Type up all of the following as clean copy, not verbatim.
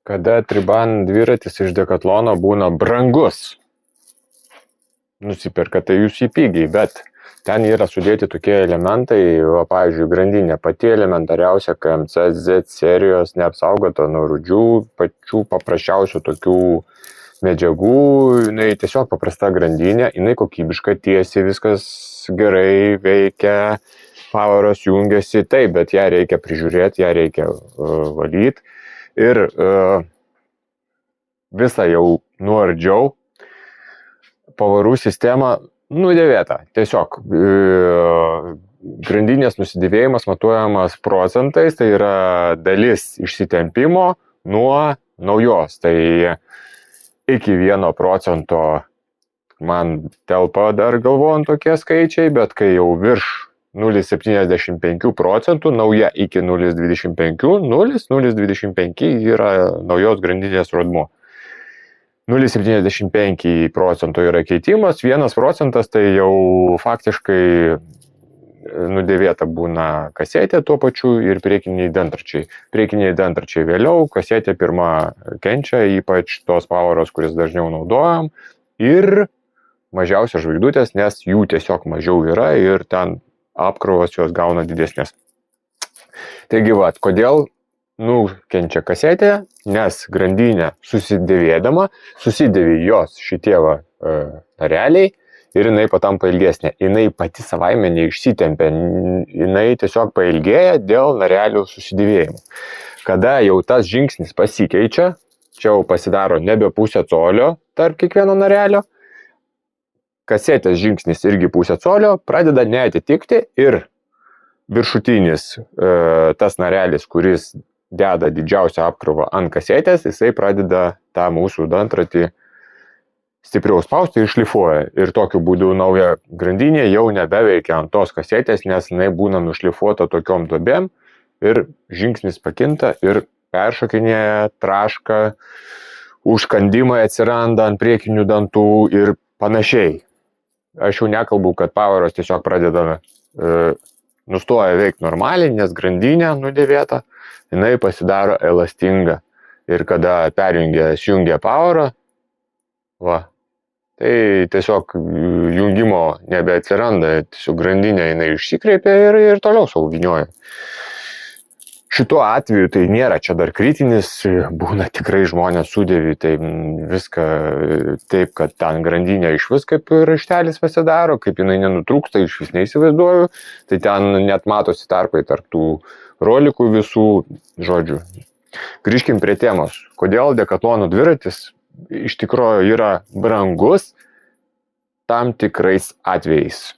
Kada Triban dviratis iš Decatlono būna brangus. Nusiperkate jūs jį pigiai, bet ten yra sudėti tokie elementai, pavyzdžiui, grandinė pati elementariausia KMC Z serijos neapsaugota nuo rūdžių, pačių paprasčiausių tokių medžiagų, jinai tiesiog paprasta grandinė, jinai kokybiška, tiesiai, viskas gerai veikia, pavaros jungiasi, taip, bet ją reikia prižiūrėti, ją reikia valyti ir visą jau nuardžiau, pavarų sistema nudėvėta. Tiesiog grandinės nusidėvėjimas matuojamas procentais, tai yra dalis išsitempimo nuo naujos. Tai iki 1% man telpa dar galvojant tokie skaičiai, bet kai jau virš 0,75%, nauja iki 0,25, 0,25 yra naujos grandinės rodmuo. 0,75% yra keitimas, 1% tai jau faktiškai nudėvėta būna kasetė tuo pačiu ir priekiniai dantračiai. Priekiniai dantračiai vėliau, kasetė pirma kenčia, ypač tos pavaros, kuris dažniau naudojam, ir mažiausias žvaigždutės, nes jų tiesiog mažiau yra ir ten apkrovos jos gauna didesnės. Taigi, kodėl nukenčia kasetė, nes grandinė susidėvėdama, susidėvė jos šitie nareliai ir jinai patampa ilgesnė. Jinai pati savaime neišsitempia, jinai tiesiog pailgėja dėl narelių susidėvėjimo. Kada jau tas žingsnis pasikeičia, čia jau pasidaro nebe pusę colio tarp kiekvieno narelio, kasetės žingsnis irgi pusę colio pradeda neatitikti ir viršutinis tas narelis, kuris deda didžiausią apkrovą ant kasetės, jisai pradeda tą mūsų dantratį stipriau spausti ir šlifuoja. Ir tokiu būdu nauja grandinė jau nebeveikia ant tos kasetės, nes jinai būna nušlifuota tokiom duobėm ir žingsnis pakinta ir peršokinėja, traška, užkandimai atsiranda ant priekinių dantų ir panašiai. Aš jau nekalbu, kad pavaros tiesiog pradeda nustoja veikti normaliai, nes grandinė nudėvėta, jinai pasidaro elastinga. Ir kada jungia pavarą, tai tiesiog jungimo nebeatsiranda, tiesiog grandinė jinai išsikreipia ir toliau savo vynioja. Šituo atveju tai nėra čia dar kritinis, būna tikrai žmonės sudėvi, tai viską taip, kad ten grandinė iš vis kaip raištelis pasidaro, kaip jinai nenutrūksta, iš vis neįsivaizduoju, tai ten net matosi tarpai tarp tų rolikų visų, žodžių. Grįžkim prie temos. Kodėl Decatlono dviratis iš tikrųjų yra brangus tam tikrais atvejais.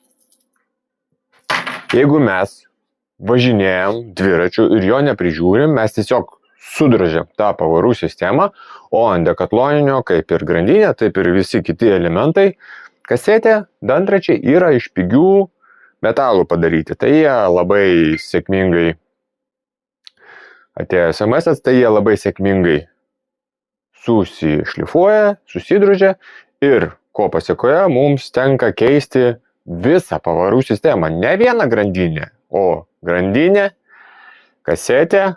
Jeigu mes važinėjam dviračiu ir jo neprižiūrim, mes tiesiog sudrožiam tą pavarų sistemą, o ant Decatloninio, kaip ir grandinė, taip ir visi kiti elementai, kasetė, dantračiai yra iš pigių metalų padaryti. Tai jie labai sėkmingai atėjo SMS, tai jie labai sėkmingai susišlifuoja, susidrožia ir ko pasiekoje mums tenka keisti visą pavarų sistemą. Ne vieną grandinę, o grandinė, kasetė,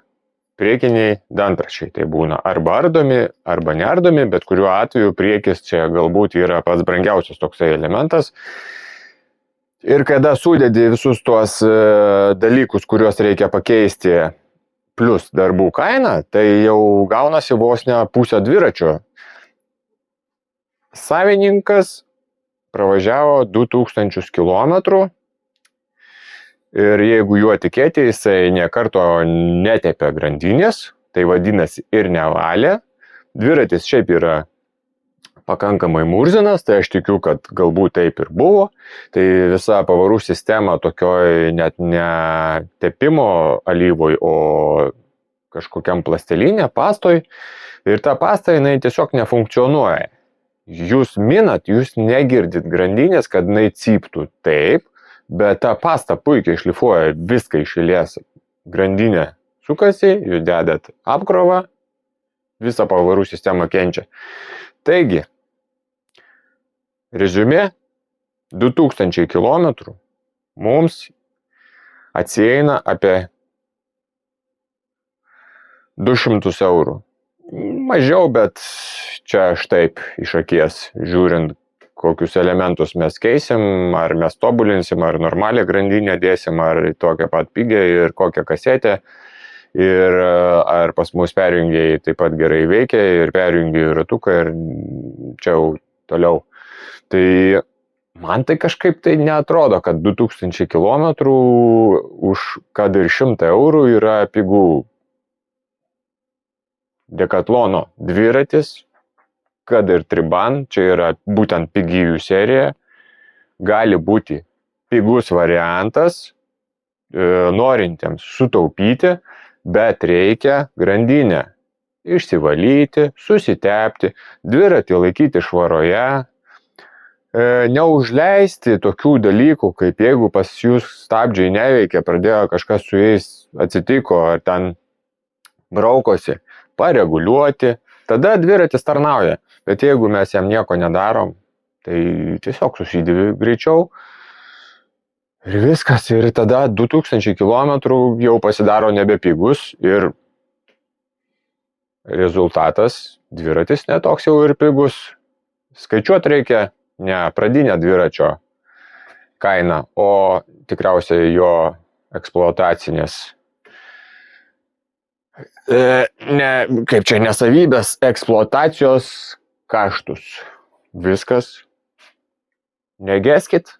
priekiniai dantračiai. Tai būna arba ardomi, arba neardomi, bet kuriuo atveju priekis čia galbūt yra pats brangiausias toksai elementas. Ir kada sudedi visus tuos dalykus, kuriuos reikia pakeisti, plus darbų kaina, tai jau gaunasi vos ne pusę dviračio. Savininkas pravažiavo 2000 km ir jeigu juo tikėti, jisai nė karto netepė grandinės, tai vadinasi ir nevalė. Dviratis šiaip yra pakankamai murzinas, tai aš tikiu, kad galbūt taip ir buvo. Tai visa pavarų sistema tokioj net ne tepimo alyvoj, o kažkokiam plastelinė, pastoj. Ir ta pasta, jinai tiesiog nefunkcionuoja. Jūs minat, jūs negirdit grandinės, kad jinai cyptų taip, bet ta pasta puikiai šlifuoja viską iš eilės. Grandinė sukasi, jūs dedat apkrovą, visa pavarų sistema kenčia. Taigi, reziumė, 2000 km mums atsieina apie 200 eurų. mažiau, bet čia aš taip iš akies žiūrint, kokius elementus mes keisim, ar mes tobulinsim, ar normalią grandinę dėsim, ar tokią pat pigę ir kokią kasetę. Ir ar pas mus perjungėjai taip pat gerai veikia ir perjungiai ratuką ir čia jau toliau. Tai man tai kažkaip tai neatrodo, kad 2000 km už kad ir 100 eurų yra pigų. Decathlon dviratis, kad ir Triban, čia yra būtent pigijų serija, gali būti pigus variantas, norintiems sutaupyti, bet reikia grandinę išsivalyti, susitepti, dviratį laikyti švaroje, neužleisti tokių dalykų, kaip jeigu pas jūs stabdžiai neveikia, pradėjo kažkas su jais atsitiko, ar ten braukosi, pareguliuoti, tada dviratis tarnauja. Bet jeigu mes jam nieko nedarom, tai tiesiog susidėvi greičiau ir viskas. Ir tada 2000 km jau pasidaro nebepigus ir rezultatas dviratis netoks jau ir pigus. Skaičiuoti reikia ne pradinę dviračio kainą, o tikriausiai jo eksploatacinės nesavybės, eksploatacijos kaštus. Viskas. Negeskit,